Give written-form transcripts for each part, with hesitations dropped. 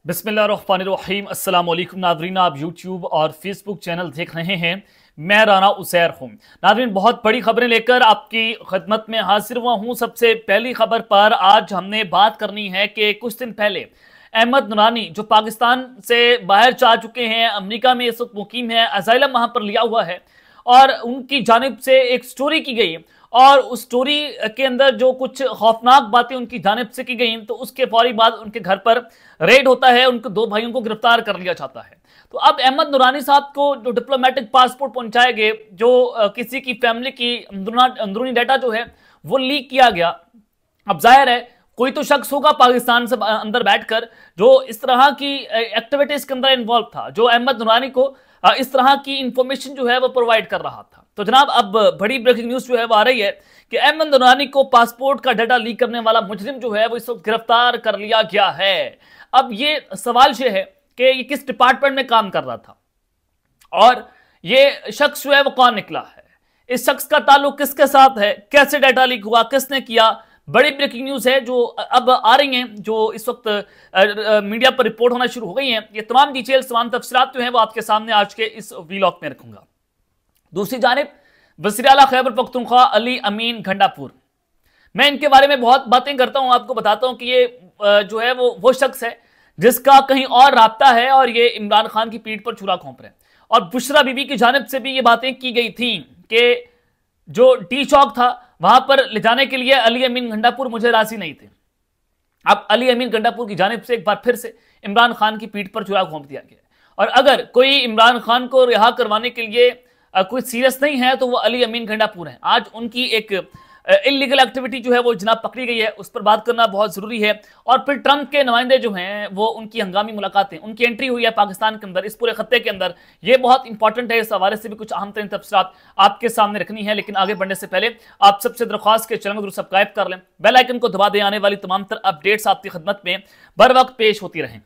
बिस्मिल्लाहिर्रहमानिर्रहीम। अस्सलाम वालेकुम नाज़रीन, आप यूट्यूब और फेसबुक चैनल देख रहे हैं। मैं राना उसैर हूँ। नाज़रीन, बहुत बड़ी खबरें लेकर आपकी खिदमत में हाजिर हुआ हूँ। सबसे पहली खबर पर आज हमने बात करनी है कि कुछ दिन पहले अहमद नुरानी जो पाकिस्तान से बाहर जा चुके हैं, अमेरिका में इस वक्त मुकीम है, असाइलम वहाँ पर लिया हुआ है और उनकी जानिब से एक स्टोरी की गई और उस स्टोरी के अंदर जो कुछ खौफनाक बातें उनकी जानिब से की गई, तो उसके फौरी बाद उनके घर पर रेड होता है, उनके दो भाइयों को गिरफ्तार कर लिया जाता है। तो अब अहमद नुरानी साहब को जो डिप्लोमेटिक पासपोर्ट पहुंचाए गए, जो किसी की फैमिली की अंदरूनी डाटा जो है वो लीक किया गया। अब जाहिर है कोई तो शख्स होगा पाकिस्तान से अंदर बैठकर जो इस तरह की एक्टिविटीज के अंदर इन्वॉल्व था, जो अहमद नुरानी को इस तरह की इंफॉर्मेशन जो है वो प्रोवाइड कर रहा था। तो जनाब, अब बड़ी ब्रेकिंग न्यूज जो है वो आ रही है कि अहमद नुरानी को पासपोर्ट का डाटा लीक करने वाला मुजरिम जो है वो इस वक्त गिरफ्तार कर लिया गया है। अब ये सवाल ये है कि ये किस डिपार्टमेंट में काम कर रहा था और ये शख्स जो है वो कौन निकला है, इस शख्स का ताल्लुक किसके साथ है, कैसे डाटा लीक हुआ, किसने किया। बड़ी ब्रेकिंग न्यूज है जो अब आ रही हैं, जो इस वक्त मीडिया पर रिपोर्ट होना शुरू हो गई हैं। ये तमाम डिटेल्स, तमाम तफसीलात जो हैं वो आपके सामने आज के इस व्लॉग में रखूंगा। दूसरी जानिब वज़ीर आला खैबर पख्तूनख्वा अली अमीन गंडापुर, मैं इनके बारे में बहुत बातें करता हूं, आपको बताता हूं कि ये जो है वो शख्स है जिसका कहीं और राब्ता है और ये इमरान खान की पीठ पर छुरा घोंप रहे हैं। और बुशरा बीबी की जानिब से भी ये बातें की गई थी कि जो टी चौक था वहां पर ले जाने के लिए अली अमीन गंडापुर मुझे राजी नहीं थे। अब अली अमीन गंडापुर की जानिब से एक बार फिर से इमरान खान की पीठ पर छुरा घोंप दिया गया और अगर कोई इमरान खान को रिहा करवाने के लिए कोई सीरियस नहीं है तो वो अली अमीन गंडापुर हैं। आज उनकी एक इलीगल एक्टिविटी जो है वो जनाब पकड़ी गई है, उस पर बात करना बहुत जरूरी है। और फिर ट्रंप के नुमाइंदे जो हैं वो उनकी हंगामी मुलाकातें, उनकी एंट्री हुई है पाकिस्तान के अंदर, इस पूरे खत्ते के अंदर, ये बहुत इंपॉर्टेंट है। इस हवाले से भी कुछ अहम तरीन तफसीलात आपके सामने रखनी है। लेकिन आगे बढ़ने से पहले आप सबसे दरख्वास्त के चैनल को सब्सक्राइब कर लें, बेल आइकन को दबा दें, आने वाली तमाम तर अपडेट्स आपकी खिदमत में बर वक्त पेश होती रहें।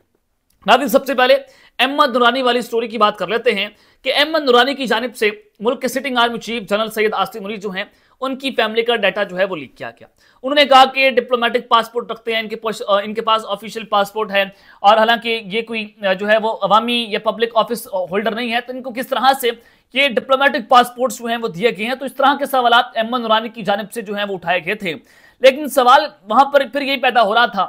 नाज़रीन, सबसे पहले अहमद नुरानी वाली स्टोरी की बात कर लेते हैं कि अहमद नुरानी की जानिब से मुल्क के sitting army chief general Syed Asim Munir जो हैं उनकी फैमिली का डाटा जो है वो लीक किया गया। उन्होंने कहा कि डिप्लोमेटिक पासपोर्ट रखते हैं, इनके पास ऑफिशियल पासपोर्ट है और हालांकि ये कोई जो है वो अवामी या पब्लिक ऑफिस होल्डर नहीं है, तो इनको किस तरह से ये डिप्लोमेटिक पासपोर्ट्स जो हैं वो दिए गए हैं। तो इस तरह के सवाल अहमद नुरानी की जानिब से जो है वो उठाए गए थे। लेकिन सवाल वहां पर फिर यही पैदा हो रहा था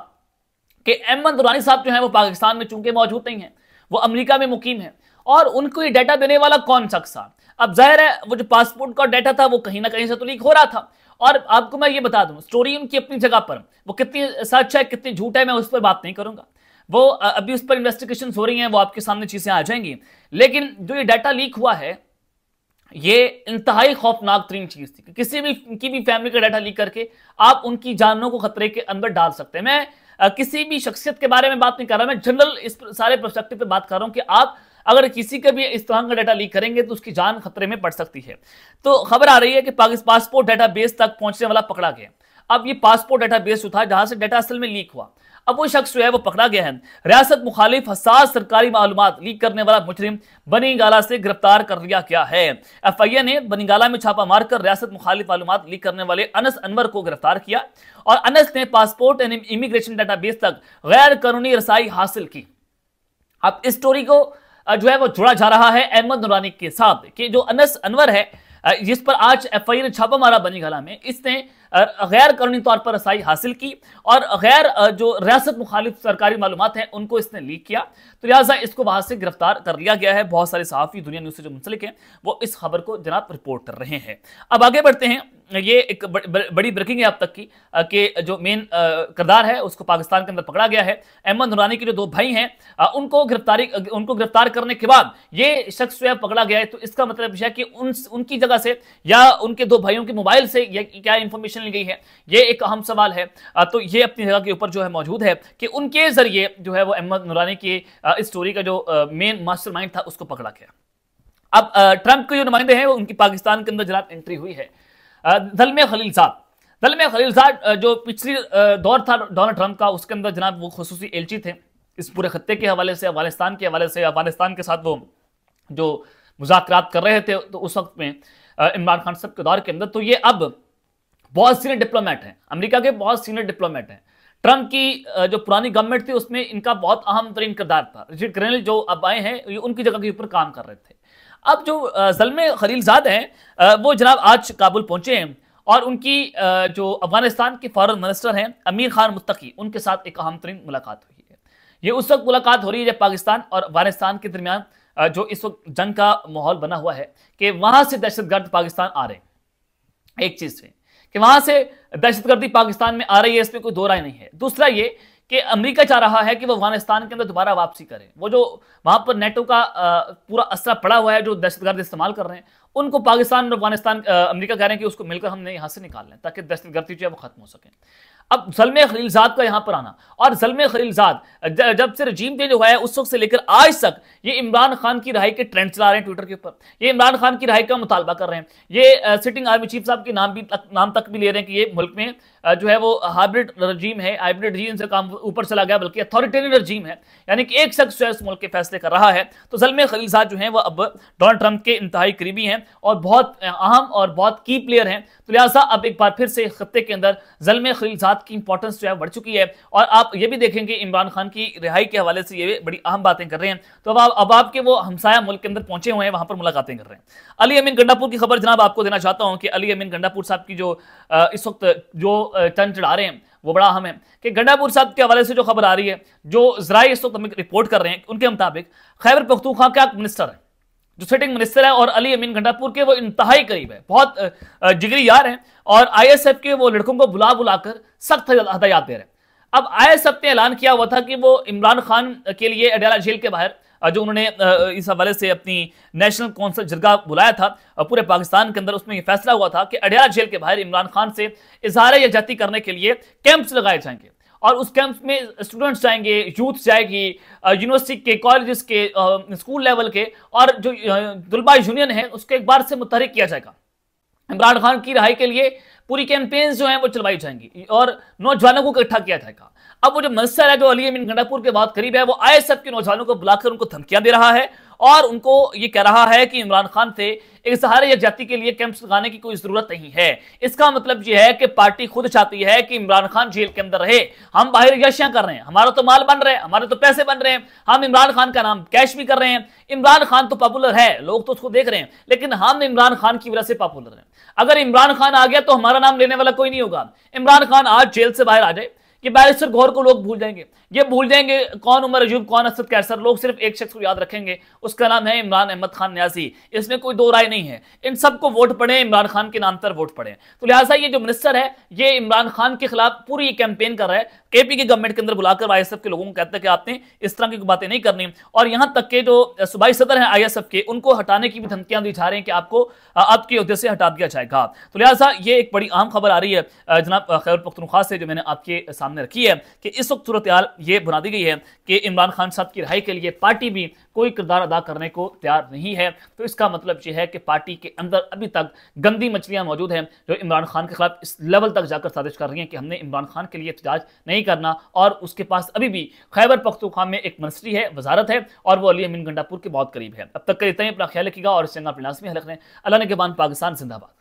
कि अहमद नुरानी साहब जो है वो पाकिस्तान में चूंकि मौजूद नहीं है, वो अमेरिका में मुकीम है और उनको ये डाटा देने वाला कौन शख्स था। अब जाहिर है वो जो पासपोर्ट का डाटा था वो कहीं ना कहीं से तो लीक हो रहा था। और आपको मैं ये बता दूं, स्टोरी उनकी अपनी जगह पर, वो कितनी सच है कितनी झूठ है मैं उस पर बात नहीं करूंगा, वो अभी उस पर इन्वेस्टिगेशन हो रही हैं, वो आपके सामने चीजें आ जाएंगी। लेकिन जो ये डाटा लीक हुआ है ये इंतहाई खौफनाक तरीन चीज थी। किसी भी की भी फैमिली का डाटा लीक करके आप उनकी जानों को खतरे के अंदर डाल सकते हैं। मैं किसी भी शख्सियत के बारे में बात नहीं कर रहा, मैं जनरल इस सारे पर्सपेक्टिव पे बात कर रहा हूं कि आप अगर किसी का भी इस तरह का डाटा लीक करेंगे तो उसकी जान खतरे में पड़ सकती है। तो खबर आ रही है कि पासपोर्ट डाटा बेस तक पहुंचने वाला पकड़ा गया। अब ये पासपोर्ट डाटा बेस था जहां से डाटा असल में लीक हुआ, अब वो शख्स जो है वो पकड़ा गया है। रियासत मुखालिफ हसास सरकारी मालूमात लीक करने वाला मुजरिम बनीगाला से गिरफ्तार कर लिया गया है। FIA ने बनीगाला में छापा मारकर रियासत मुखालिफ मालूमात लीक करने वाले अनस अनवर को गिरफ्तार किया और अनस ने passport and immigration data base तक गैर कानूनी रसाई हासिल की। अब इस स्टोरी को जो है वो जुड़ा जा रहा है अहमद नुरानी के साथ कि जो अनस अनवर है जिस पर आज FIA ने छापा मारा बनीगाला में, इसने गैर कानूनी तौर पर रसाई हासिल की और गैर जो रियासत मुखालिफ सरकारी मालूमात हैं उनको इसने लीक किया। तो लिहाजा इसको वहां से गिरफ्तार कर लिया गया है। बहुत सारे सहाफ़ी दुनिया न्यूज़ से जो मुंसलिक हैं वो इस खबर को जनाब रिपोर्ट कर रहे हैं। अब आगे बढ़ते हैं। ये एक बड़ी ब्रेकिंग है अब तक की कि जो मेन किरदार है उसको पाकिस्तान के अंदर पकड़ा गया है। अहमद नुरानी के जो दो भाई हैं उनको गिरफ्तार करने के बाद ये शख्स जो है पकड़ा गया है। तो इसका मतलब है कि उनकी जगह से या उनके दो भाइयों के मोबाइल से क्या इंफॉर्मेशन ली गई है, ये एक अहम सवाल है। तो ये अपनी जगह के ऊपर जो है मौजूद है कि उनके जरिए जो है वो अहमद नुरानी की इस स्टोरी का जो मेन मास्टरमाइंड था उसको पकड़ा गया। अब ट्रंप के जो नुमाइंदे हैं उनकी पाकिस्तान के अंदर जनाब एंट्री हुई है। दलमे खलीलजाद जो पिछली दौर था डोनाल्ड ट्रंप का, उसके अंदर जनाब वो खुसूसी एलची थे इस पूरे खत्ते के हवाले से, अफगानिस्तान के हवाले से, अफगानिस्तान के साथ वो जो मुज़ाकरात कर रहे थे तो उस वक्त में इमरान खान साहब के दौर के अंदर। तो ये अब बहुत सीनियर डिप्लोमेट हैं, अमेरिका के बहुत सीनियर डिप्लोमेट हैं। ट्रंप की जो पुरानी गवर्नमेंट थी उसमें इनका बहुत अहम तरीन किरदार था। रिचर्ड ग्रेनल जो अब आए हैं ये उनकी जगह के ऊपर काम कर रहे थे। अब जो ज़ल्मे खलीलज़ाद हैं वो जनाब आज काबुल पहुंचे हैं और उनकी जो अफगानिस्तान के फॉरेन मिनिस्टर हैं अमीर खान मुत्तकी, उनके साथ एक अहम तरीन मुलाकात हुई है। ये उस वक्त मुलाकात हो रही है जब पाकिस्तान और अफगानिस्तान के दरमियान जो इस वक्त जंग का माहौल बना हुआ है कि वहां से दहशतगर्द पाकिस्तान आ रहे हैं। एक चीज से कि वहां से दहशतगर्दी पाकिस्तान में आ रही है, इसमें कोई दो राय नहीं है। दूसरा ये कि अमेरिका चाह रहा है कि वो अफगानिस्तान के अंदर दोबारा वापसी करे। वो जो वहां पर नेटो का पूरा असरा पड़ा हुआ है जो दहशतगर्द इस्तेमाल कर रहे हैं, उनको पाकिस्तान और अफगानिस्तान अमेरिका कह रहे हैं कि उसको मिलकर हमने यहां से निकाल लें ताकि दहशतगर्दी जो है वो खत्म हो सके। अब ज़ल्मे खलीलज़ाद का यहां पर आना, और ज़ल्मे खलीलज़ाद जब से रजीम चेंज हुआ है उस वक्त से लेकर आज तक ये इमरान खान की रिहाई के ट्रेंड चला रहे हैं ट्विटर के ऊपर। ये इमरान खान की रिहाई का मुतालबा कर रहे हैं। ये सिटिंग आर्मी चीफ साहब के नाम तक भी ले रहे हैं कि ये मुल्क में जो है वो हाइब्रिड रजीम है, हाइब्रिड रजीम से काम ऊपर चला गया, बल्कि अथॉरिटेरियन रजीम है, यानी कि एक शख्स जो है इस मुल्क के फैसले कर रहा है। तो ज़ल्मे खलीलज़ाद जो है वो अब डोनाल्ड ट्रंप के इंतहाई करीबी हैं और बहुत अहम और बहुत की प्लेयर हैं। तो लिहाजा अब एक बार फिर से खत्ते के अंदर ज़ल्मे खलीलज़ाद की इंपॉर्टेंस जो है बढ़ चुकी है। और आप ये भी देखेंगे इमरान खान की रिहाई के हवाले से ये बड़ी अहम बातें कर रहे हैं। तो अब आपके वो हमसाया मुल्क के अंदर पहुंचे हुए हैं, वहां पर मुलाकातें कर रहे हैं। अली अमीन गंडापुर की खबर जनाब आपको देना चाहता हूं कि अली अमीन गंडापुर साहब की जो इस वक्त जो टन चढ़ा रहे हैं वो बड़ा अहम है कि गंडापुर साहब के हवाले से जो खबर आ रही है, जो ज़राए इस वक्त हमें रिपोर्ट कर रहे हैं, उनके मुताबिक खैबर पख्तूनख्वा का मिनिस्टर है, जो सिटिंग मिनिस्टर है और अली अमीन गंडापुर के वो इंतहाई करीब है, बहुत जिगरी यार हैं और ISF के वो लड़कों को बुला बुलाकर सख्त हदायत दे रहे हैं। अब ISF ने ऐलान किया हुआ था कि वो इमरान खान के लिए अडयाला जेल के बाहर जो उन्होंने इस हवाले से अपनी नेशनल कौंसिल जरगा बुलाया था पूरे पाकिस्तान के अंदर, उसमें यह फैसला हुआ था कि अडयाला जेल के बाहर इमरान खान से इजहार यकजहती करने के लिए कैंप्स लगाए जाएंगे और उस कैंप्स में स्टूडेंट्स जाएंगे, यूथ जाएगी, यूनिवर्सिटी के, कॉलेजेस के, स्कूल लेवल के, और जो तुलबा यूनियन है उसको एक बार से मुतहरिक किया जाएगा। इमरान खान की रिहाई के लिए पूरी कैंपेन्स जो हैं वो चलवाई जाएंगी और नौजवानों को इकट्ठा किया जाएगा। अब वो जो मिनिस्टर है जो अली अमीन गंडापुर के बहुत करीब है, वो ISF के नौजवानों को बुलाकर उनको धमकियां दे रहा है और उनको ये कह रहा है कि इमरान खान से इजहार यकजहती के लिए कैंप्स लगाने की कोई जरूरत नहीं है। इसका मतलब यह है कि पार्टी खुद चाहती है कि इमरान खान जेल के अंदर रहे। हम बाहर यशियां कर रहे हैं, हमारा तो माल बन रहे हैं, हमारे तो पैसे बन रहे हैं, हम इमरान खान का नाम कैश भी कर रहे हैं। इमरान खान तो पॉपुलर है, लोग तो उसको देख रहे हैं, लेकिन हम इमरान खान की वजह से पॉपुलर हैं। अगर इमरान खान आ गया तो हमारा नाम लेने वाला कोई नहीं होगा। इमरान खान आज जेल से बाहर आ जाए कि बैरिस्टर गौहर को लोग भूल जाएंगे, ये भूल जाएंगे कौन उमर अयूब, कौन असद कैसर। लोग सिर्फ एक शख्स को याद रखेंगे, उसका नाम है इमरान अहमद खान न्याजी। इसमें कोई दो राय नहीं है। इन सबको वोट पड़े, इमरान खान के नाम पर वोट पड़े। तो लिहाजा ये जो मिनिस्टर है ये इमरान खान के खिलाफ पूरी कैंपेन कर रहा है। KP की गवर्नमेंट के अंदर बुलाकर ISF के लोगों को कहता है कि आपने इस तरह की बातें नहीं करनी, और यहां तक के जो सूबाई सदर हैं ISF के, उनको हटाने की भी धमकियां दी जा रही हैं कि आपको आपके ओहदे से हटा दिया जाएगा। तो लिहाजा ये एक बड़ी अहम खबर आ रही है जनाब खैबर पख्तूनख्वा से, जो मैंने आपके सामने रखी है कि इस वक्त सूरत हाल ये बना दी गई है कि इमरान खान साहब की रिहाई के लिए पार्टी भी कोई किरदार अदा करने को तैयार नहीं है। तो इसका मतलब यह है कि पार्टी के अंदर अभी तक गंदी मछलियां मौजूद हैं जो इमरान खान के खिलाफ इस लेवल तक जाकर साजिश कर रही हैं कि हमने इमरान खान के लिए एहतजाज नहीं करना, और उसके पास अभी भी खैबर पख्तूनख्वा में एक मिनिस्ट्री है, वजारत है, और वो अली अमीन गंडापुर के बहुत करीब है। अब तक के इतना ही, अपना ख्याल रखिएगा और इस चैनल पर लाज़मी हल रखें। अल्लाह ने के बाद पाकिस्तान जिंदाबाद।